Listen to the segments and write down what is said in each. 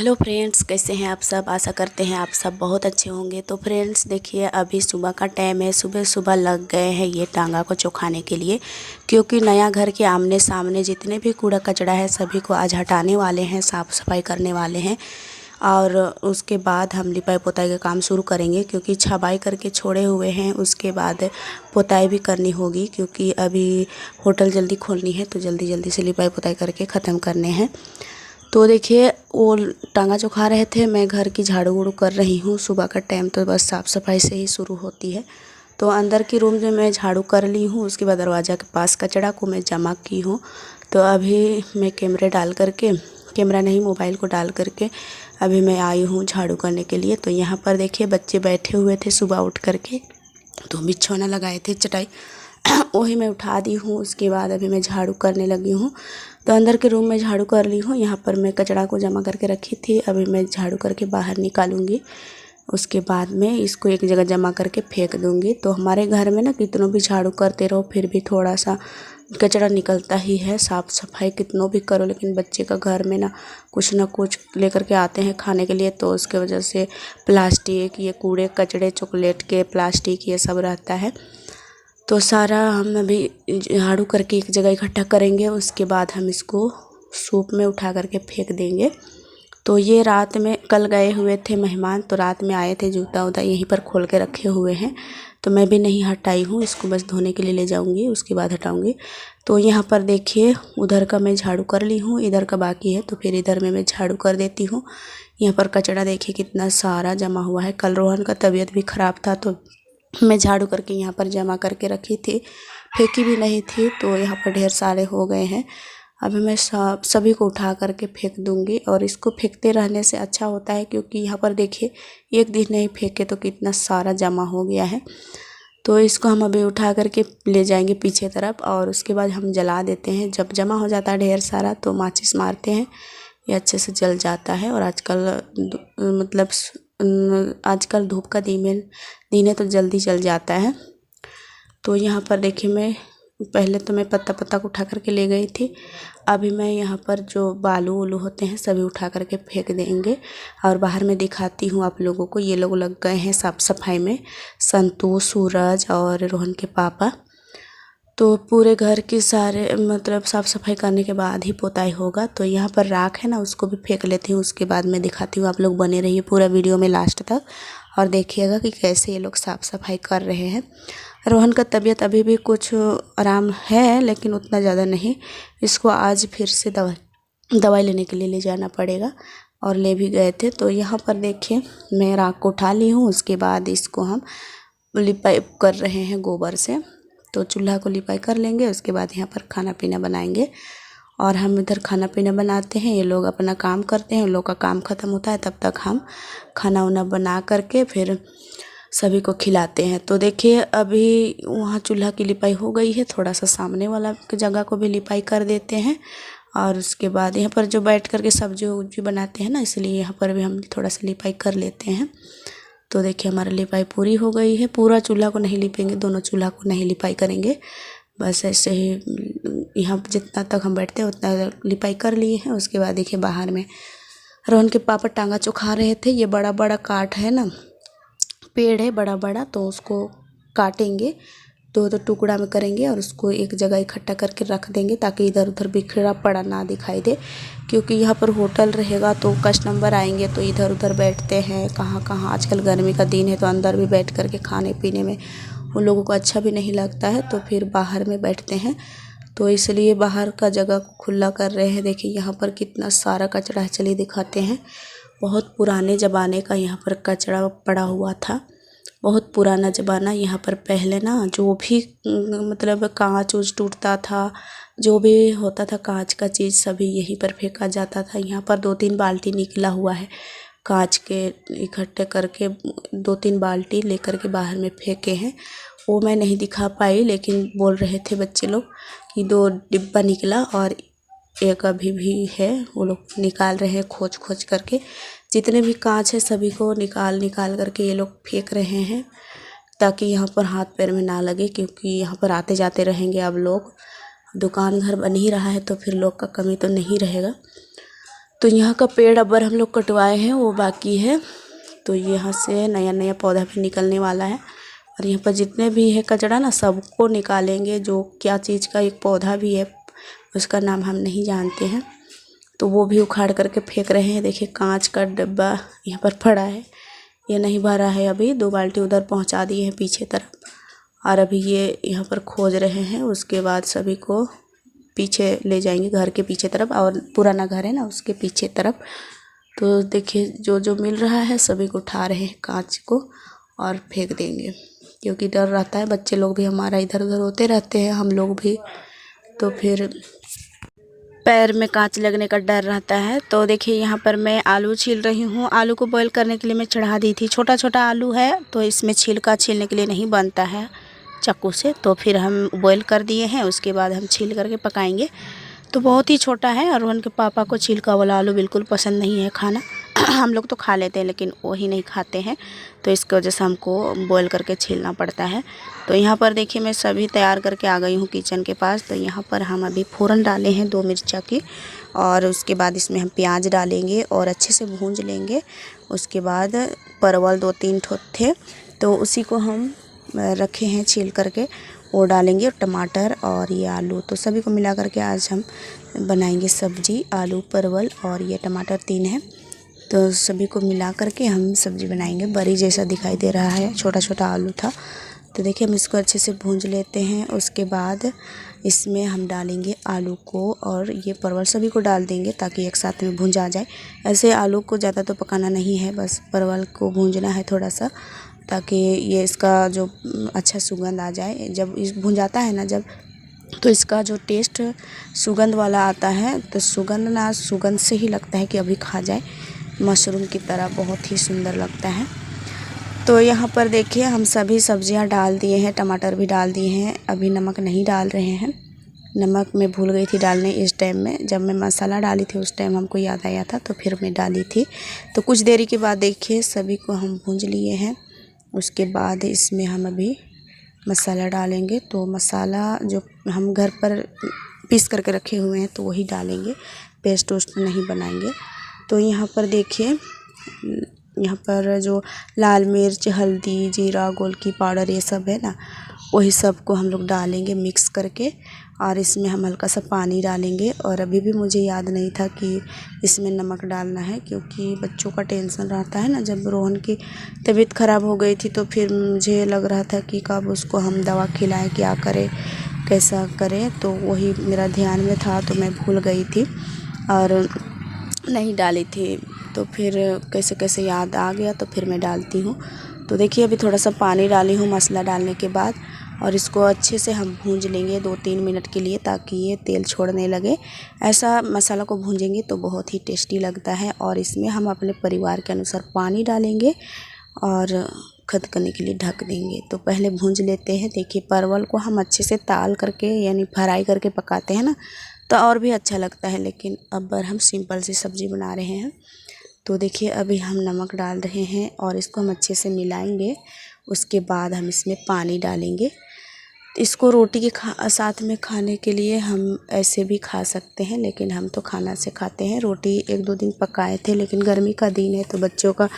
Hello friends, कैसे हैं आप सब। आशा करते हैं आप सब बहुत अच्छे होंगे। तो फ्रेंड्स देखिए, अभी सुबह का टाइम है। सुबह सुबह लग गए हैं ये टांगा को चौखाने के लिए, क्योंकि नया घर के आमने सामने जितने भी कूड़ा कचरा है सभी को आज हटाने वाले हैं, साफ़ सफाई करने वाले हैं। और उसके बाद हम लिपाई पोताई का काम शुरू करेंगे, क्योंकि छबाई करके छोड़े हुए हैं। उसके बाद पोताई भी करनी होगी, क्योंकि अभी होटल जल्दी खोलनी है, तो जल्दी जल्दी से लिपाई पोताई करके ख़त्म करने हैं। तो देखिए, वो टांगा चौखा रहे थे, मैं घर की झाड़ू वूड़ू कर रही हूँ। सुबह का टाइम तो बस साफ़ सफाई से ही शुरू होती है। तो अंदर की रूम में मैं झाड़ू कर ली हूँ, उसके बाद दरवाज़ा के पास कचरा को मैं जमा की हूँ। तो अभी मैं कैमरा नहीं, मोबाइल को डाल करके अभी मैं आई हूँ झाड़ू करने के लिए। तो यहाँ पर देखिए, बच्चे बैठे हुए थे सुबह उठ करके, तो बिछौना लगाए थे चटाई वही मैं उठा दी हूँ। उसके बाद अभी मैं झाड़ू करने लगी हूँ। तो अंदर के रूम में झाड़ू कर ली हूँ। यहाँ पर मैं कचरा को जमा करके रखी थी, अभी मैं झाड़ू करके बाहर निकालूंगी। उसके बाद में इसको एक जगह जमा करके फेंक दूंगी। तो हमारे घर में ना कितनों भी झाड़ू करते रहो फिर भी थोड़ा सा कचरा निकलता ही है। साफ़ सफाई कितनों भी करो, लेकिन बच्चे का घर में ना कुछ लेकर के आते हैं खाने के लिए, तो उसके वजह से प्लास्टिक, ये कूड़े कचड़े, चॉकलेट के प्लास्टिक, ये सब रहता है। तो सारा हम अभी झाड़ू करके एक जगह इकट्ठा करेंगे। उसके बाद हम इसको सूप में उठा करके फेंक देंगे। तो ये रात में कल गए हुए थे मेहमान, तो रात में आए थे, जूता उता यहीं पर खोल के रखे हुए हैं। तो मैं भी नहीं हटाई हूँ, इसको बस धोने के लिए ले जाऊँगी, उसके बाद हटाऊँगी। तो यहाँ पर देखिए, उधर का मैं झाड़ू कर ली हूँ, इधर का बाकी है, तो फिर इधर में मैं झाड़ू कर देती हूँ। यहाँ पर कचरा देखिए कितना सारा जमा हुआ है। कल रोहन का तबीयत भी ख़राब था, तो मैं झाड़ू करके यहाँ पर जमा करके रखी थी, फेंकी भी नहीं थी। तो यहाँ पर ढेर सारे हो गए हैं। अभी मैं सभी को उठा करके फेंक दूँगी। और इसको फेंकते रहने से अच्छा होता है, क्योंकि यहाँ पर देखिए एक दिन नहीं फेंके तो कितना सारा जमा हो गया है। तो इसको हम अभी उठा करके ले जाएंगे पीछे तरफ, और उसके बाद हम जला देते हैं। जब जमा हो जाता है ढेर सारा तो माचिस मारते हैं, ये अच्छे से जल जाता है। और आजकल धूप का दिन है तो जल्दी जल जाता है। तो यहाँ पर देखिए, पहले तो मैं पत्ता पत्ता को उठा करके ले गई थी। अभी मैं यहाँ पर जो बालू उलू होते हैं सभी उठा करके फेंक देंगे। और बाहर में दिखाती हूँ आप लोगों को, ये लोग लग गए हैं साफ़ सफाई में, संतू, सूरज और रोहन के पापा। तो पूरे घर की सारे साफ़ सफाई करने के बाद ही पोताई होगा। तो यहाँ पर राख है ना, उसको भी फेंक लेती हूँ, उसके बाद मैं दिखाती हूँ। आप लोग बने रहिए पूरा वीडियो में लास्ट तक, और देखिएगा कि कैसे ये लोग साफ़ सफाई कर रहे हैं। रोहन का तबीयत अभी भी कुछ आराम है, लेकिन उतना ज़्यादा नहीं। इसको आज फिर से दवाई लेने के लिए ले जाना पड़ेगा, और ले भी गए थे। तो यहाँ पर देखिए, मैं राख को उठा ली हूँ। उसके बाद इसको हम लिपाई कर रहे हैं गोबर से। तो चूल्हा को लिपाई कर लेंगे, उसके बाद यहाँ पर खाना पीना बनाएंगे। और हम इधर खाना पीना बनाते हैं, ये लोग अपना काम करते हैं। उन लोग का काम ख़त्म होता है, तब तक हम खाना वाना बना करके फिर सभी को खिलाते हैं। तो देखिए, अभी वहाँ चूल्हा की लिपाई हो गई है, थोड़ा सा सामने वाला जगह को भी लिपाई कर देते हैं। और उसके बाद यहाँ पर जो बैठ करके सब्जी उब्जी बनाते हैं ना, इसलिए यहाँ पर भी हम थोड़ा सा लिपाई कर लेते हैं। तो देखिए, हमारा लिपाई पूरी हो गई है। पूरा चूल्हा को नहीं लिपेंगे, दोनों चूल्हा को नहीं लिपाई करेंगे, बस ऐसे ही यहाँ जितना तक हम बैठते हैं उतना लिपाई कर लिए हैं। उसके बाद देखिए, बाहर में रोहन के पापा टांगा चौखा रहे थे। ये बड़ा बड़ा काट है ना, पेड़ है बड़ा बड़ा, तो उसको काटेंगे, दो दो टुकड़ा में करेंगे और उसको एक जगह इकट्ठा करके रख देंगे, ताकि इधर उधर बिखरा पड़ा ना दिखाई दे। क्योंकि यहाँ पर होटल रहेगा तो कस्टमर आएंगे तो इधर उधर बैठते हैं, कहाँ कहाँ। आजकल गर्मी का दिन है, तो अंदर भी बैठ करके खाने पीने में उन लोगों को अच्छा भी नहीं लगता है, तो फिर बाहर में बैठते हैं। तो इसलिए बाहर का जगह को खुला कर रहे हैं। देखिए, यहाँ पर कितना सारा कचरा है, चलिए दिखाते हैं। बहुत पुराने ज़माने का यहाँ पर कचरा पड़ा हुआ था, बहुत पुराना ज़माना। यहाँ पर पहले ना जो भी कांच उच टूटता था, जो भी होता था कांच का चीज़, सभी यहीं पर फेंका जाता था। यहाँ पर 2-3 बाल्टी निकला हुआ है कांच के, इकट्ठे करके 2-3 बाल्टी लेकर के बाहर में फेंके हैं। वो मैं नहीं दिखा पाई, लेकिन बोल रहे थे बच्चे लोग कि 2 डिब्बा निकला और एक अभी भी है। वो लोग निकाल रहे हैं खोज खोज करके। जितने भी कांच है सभी को निकाल करके ये लोग फेंक रहे हैं, ताकि यहाँ पर हाथ पैर में ना लगे। क्योंकि यहाँ पर आते जाते रहेंगे अब लोग, दुकान घर बन ही रहा है, तो फिर लोग का कमी तो नहीं रहेगा। तो यहाँ का पेड़ अबर हम लोग कटवाए हैं, वो बाकी है। तो यहाँ से नया नया पौधा भी निकलने वाला है। और यहाँ पर जितने भी है कचरा ना, सबको निकालेंगे। जो क्या चीज़ का एक पौधा भी है, उसका नाम हम नहीं जानते हैं, तो वो भी उखाड़ करके फेंक रहे हैं। देखिए कांच का डब्बा यहाँ पर पड़ा है, ये नहीं भरा है अभी। 2 बाल्टी उधर पहुँचा दिए हैं पीछे तरफ, और अभी ये यहाँ पर खोज रहे हैं। उसके बाद सभी को पीछे ले जाएंगे, घर के पीछे तरफ, और पुराना घर है ना उसके पीछे तरफ। तो देखिए जो जो मिल रहा है सभी को उठा रहे हैं कांच को और फेंक देंगे, क्योंकि डर रहता है। बच्चे लोग भी हमारा इधर उधर होते रहते हैं, हम लोग भी, तो फिर पैर में कांच लगने का डर रहता है। तो देखिए यहाँ पर मैं आलू छील रही हूँ। आलू को बॉईल करने के लिए मैं चढ़ा दी थी। छोटा छोटा आलू है तो इसमें छिलका छीलने के लिए नहीं बनता है चाकू से, तो फिर हम बॉईल कर दिए हैं। उसके बाद हम छील करके पकाएंगे। तो बहुत ही छोटा है, और उनके पापा को छिलका वाला आलू बिल्कुल पसंद नहीं है खाना। हम लोग तो खा लेते हैं लेकिन वही नहीं खाते हैं, तो इसकी वजह से हमको बॉईल करके छीलना पड़ता है। तो यहाँ पर देखिए मैं सभी तैयार करके आ गई हूँ किचन के पास। तो यहाँ पर हम अभी फ़ोरन डाले हैं 2 मिर्चा की, और उसके बाद इसमें हम प्याज डालेंगे और अच्छे से भूंज लेंगे। उसके बाद परवल 2-3 ठो थे, तो उसी को हम रखे हैं छील करके, वो डालेंगे, और टमाटर और ये आलू। तो सभी को मिला करके आज हम बनाएंगे सब्जी। आलू, परवल और ये टमाटर 3 है, तो सभी को मिला करके हम सब्जी बनाएंगे। बड़ी जैसा दिखाई दे रहा है, छोटा छोटा आलू था। तो देखिए हम इसको अच्छे से भूंज लेते हैं। उसके बाद इसमें हम डालेंगे आलू को, और ये परवल सभी को डाल देंगे ताकि एक साथ में भूंजा जाए। ऐसे आलू को ज़्यादा तो पकाना नहीं है, बस परवल को भूंजना है थोड़ा सा, ताकि ये इसका जो अच्छा सुगंध आ जाए। जब इस भुंजाता है ना जब, तो इसका जो टेस्ट सुगंध वाला आता है, तो सुगंध से ही लगता है कि अभी खा जाए। मशरूम की तरह बहुत ही सुंदर लगता है। तो यहाँ पर देखिए हम सभी सब्जियां डाल दिए हैं, टमाटर भी डाल दिए हैं। अभी नमक नहीं डाल रहे हैं, नमक मैं भूल गई थी डालने इस टाइम में। जब मैं मसाला डाली थी उस टाइम हमको याद आया था, तो फिर मैं डाली थी। तो कुछ देरी के बाद देखिए सभी को हम भूंज लिए हैं। उसके बाद इसमें हम अभी मसाला डालेंगे। तो मसाला जो हम घर पर पीस करके रखे हुए हैं तो वही डालेंगे, पेस्ट वेस्ट नहीं बनाएंगे। तो यहाँ पर देखिए, यहाँ पर जो लाल मिर्च, हल्दी, जीरा, गोलकी पाउडर ये सब है ना, वही सब को हम लोग डालेंगे मिक्स करके, और इसमें हम हल्का सा पानी डालेंगे। और अभी भी मुझे याद नहीं था कि इसमें नमक डालना है, क्योंकि बच्चों का टेंशन रहता है ना। जब रोहन की तबीयत ख़राब हो गई थी तो फिर मुझे लग रहा था कि कब उसको हम दवा खिलाएं, क्या करें, कैसा करें, तो वही मेरा ध्यान में था, तो मैं भूल गई थी और नहीं डाली थी। तो फिर कैसे कैसे याद आ गया, तो फिर मैं डालती हूँ। तो देखिए अभी थोड़ा सा पानी डाली हूँ मसाला डालने के बाद, और इसको अच्छे से हम भूंज लेंगे 2-3 मिनट के लिए, ताकि ये तेल छोड़ने लगे। ऐसा मसाला को भूंजेंगे तो बहुत ही टेस्टी लगता है। और इसमें हम अपने परिवार के अनुसार पानी डालेंगे और खदकने के लिए ढक देंगे। तो पहले भूंज लेते हैं। देखिए परवल को हम अच्छे से ताल करके यानी फ्राई करके पकाते हैं ना, तो और भी अच्छा लगता है, लेकिन अब हम सिंपल सी सब्ज़ी बना रहे हैं। तो देखिए अभी हम नमक डाल रहे हैं और इसको हम अच्छे से मिलाएंगे। उसके बाद हम इसमें पानी डालेंगे। इसको रोटी के साथ में खाने के लिए हम ऐसे भी खा सकते हैं, लेकिन हम तो खाना से खाते हैं। रोटी 1-2 दिन पकाए थे, लेकिन गर्मी का दिन है तो बच्चों का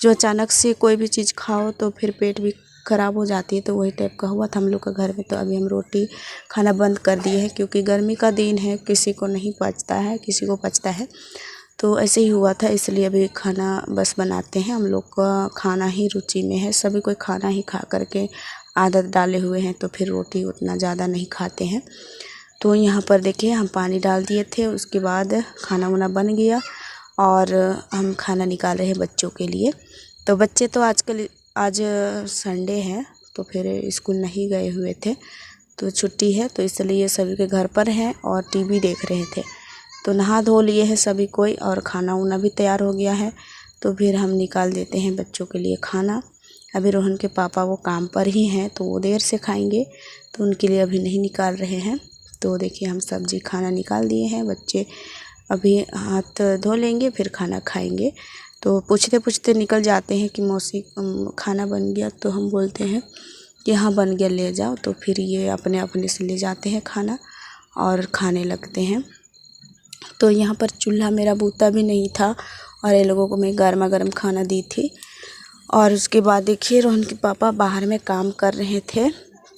जो अचानक से कोई भी चीज़ खाओ तो फिर पेट भी ख़राब हो जाती है, तो वही टाइप का हुआ था हम लोग का घर में। तो अभी हम रोटी खाना बंद कर दिए हैं, क्योंकि गर्मी का दिन है, किसी को नहीं पचता है, किसी को पचता है। तो ऐसे ही हुआ था, इसलिए अभी खाना बस बनाते हैं। हम लोग का खाना ही रुचि में है, सभी कोई खाना ही खा करके आदत डाले हुए हैं, तो फिर रोटी उतना ज़्यादा नहीं खाते हैं। तो यहाँ पर देखिए हम पानी डाल दिए थे, उसके बाद खाना वाना बन गया और हम खाना निकाल रहे हैं बच्चों के लिए। तो बच्चे तो आज संडे है, तो फिर स्कूल नहीं गए हुए थे, तो छुट्टी है, तो इसलिए सभी के घर पर हैं और टीवी देख रहे थे। तो नहा धो लिए हैं सभी कोई, और खाना वाना भी तैयार हो गया है। तो फिर हम निकाल देते हैं बच्चों के लिए खाना। अभी रोहन के पापा वो काम पर ही हैं, तो वो देर से खाएंगे, तो उनके लिए अभी नहीं निकाल रहे हैं। तो देखिए हम सब्जी खाना निकाल दिए हैं, बच्चे अभी हाथ धो लेंगे फिर खाना खाएंगे। तो पूछते पूछते निकल जाते हैं कि मौसी खाना बन गया, तो हम बोलते हैं कि हाँ बन गया ले जाओ। तो फिर ये अपने अपने से ले जाते हैं खाना और खाने लगते हैं। तो यहाँ पर चूल्हा मेरा बूता भी नहीं था और ये लोगों को मैं गर्मा गर्म खाना दी थी। और उसके बाद देखिए रोहन के पापा बाहर में काम कर रहे थे,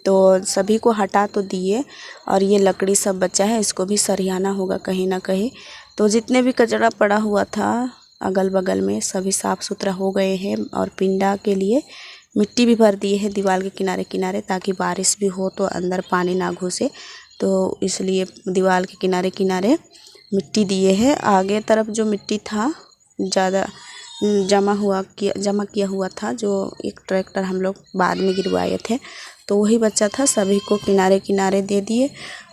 तो सभी को हटा तो दिए और ये लकड़ी सब बचा है, इसको भी सरियाना होगा कहीं ना कहीं। तो जितने भी कचरा पड़ा हुआ था अगल बगल में सभी साफ़ सुथरा हो गए हैं। और पिंडा के लिए मिट्टी भी भर दी है दीवार के किनारे किनारे, ताकि बारिश भी हो तो अंदर पानी ना घुसे, तो इसलिए दीवार के किनारे किनारे मिट्टी दिए है। आगे तरफ जो मिट्टी था ज़्यादा जमा किया हुआ था, जो एक ट्रैक्टर हम लोग बाद में गिरवाए थे, तो वही बच्चा था, सभी को किनारे किनारे दे दिए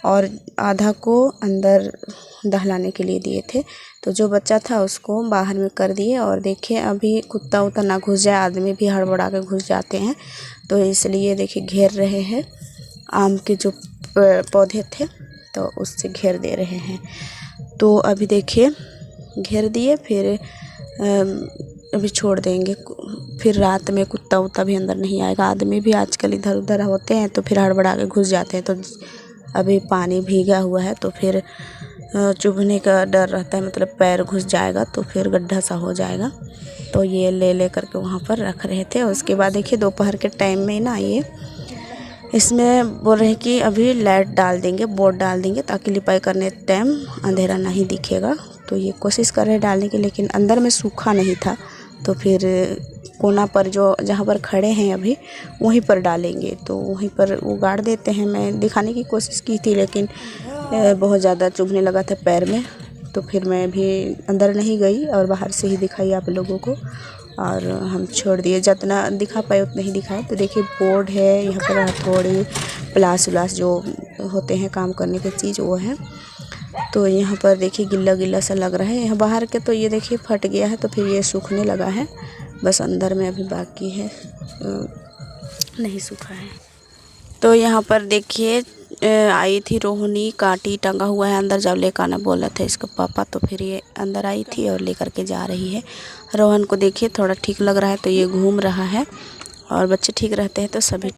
और आधा को अंदर दहलाने के लिए दिए थे। तो जो बच्चा था उसको बाहर में कर दिए। और देखिए अभी कुत्ता उत्ता ना घुस जाए, आदमी भी हड़बड़ा के घुस जाते हैं, तो इसलिए देखिए घेर रहे हैं। आम के जो पौधे थे तो उससे घेर दे रहे हैं। तो अभी देखिए घेर दिए, फिर अभी छोड़ देंगे। फिर रात में कुत्ता उत्ता भी अंदर नहीं आएगा। आदमी भी आजकल इधर उधर होते हैं तो फिर हड़बड़ा के घुस जाते हैं। तो अभी पानी भीगा हुआ है तो फिर चुभने का डर रहता है, मतलब पैर घुस जाएगा तो फिर गड्ढा सा हो जाएगा। तो ये ले करके वहाँ पर रख रहे थे। उसके बाद देखिए दोपहर के टाइम में ना ये इसमें बोल रहे हैं कि अभी लाइट डाल देंगे, बोर्ड डाल देंगे, ताकि लिपाई करने टाइम अंधेरा नहीं दिखेगा। तो ये कोशिश कर रहे हैं डालने की, लेकिन अंदर में सूखा नहीं था, तो फिर कोना पर जो जहाँ पर खड़े हैं अभी वहीं पर डालेंगे। तो वहीं पर वो गाड़ देते हैं। मैं दिखाने की कोशिश की थी, लेकिन बहुत ज़्यादा चुभने लगा था पैर में, तो फिर मैं भी अंदर नहीं गई और बाहर से ही दिखाई आप लोगों को। और हम छोड़ दिए, जितना दिखा पाए उतना ही दिखाए। तो देखिए बोर्ड है, यहाँ पर हथौड़ी प्लास उलास जो होते हैं काम करने की चीज़ वो है। तो यहाँ पर देखिए गिल्ला गिल्ला सा लग रहा है। यहाँ बाहर के तो ये देखिए फट गया है, तो फिर ये सूखने लगा है, बस अंदर में अभी बाकी है, नहीं सूखा है। तो यहाँ पर देखिए आई थी रोहिणी, काटी टंगा हुआ है अंदर, जब लेकर आना बोला था इसका पापा, तो फिर ये अंदर आई थी और लेकर के जा रही है। रोहन को देखिए थोड़ा ठीक लग रहा है तो ये घूम रहा है, और बच्चे ठीक रहते हैं तो सभी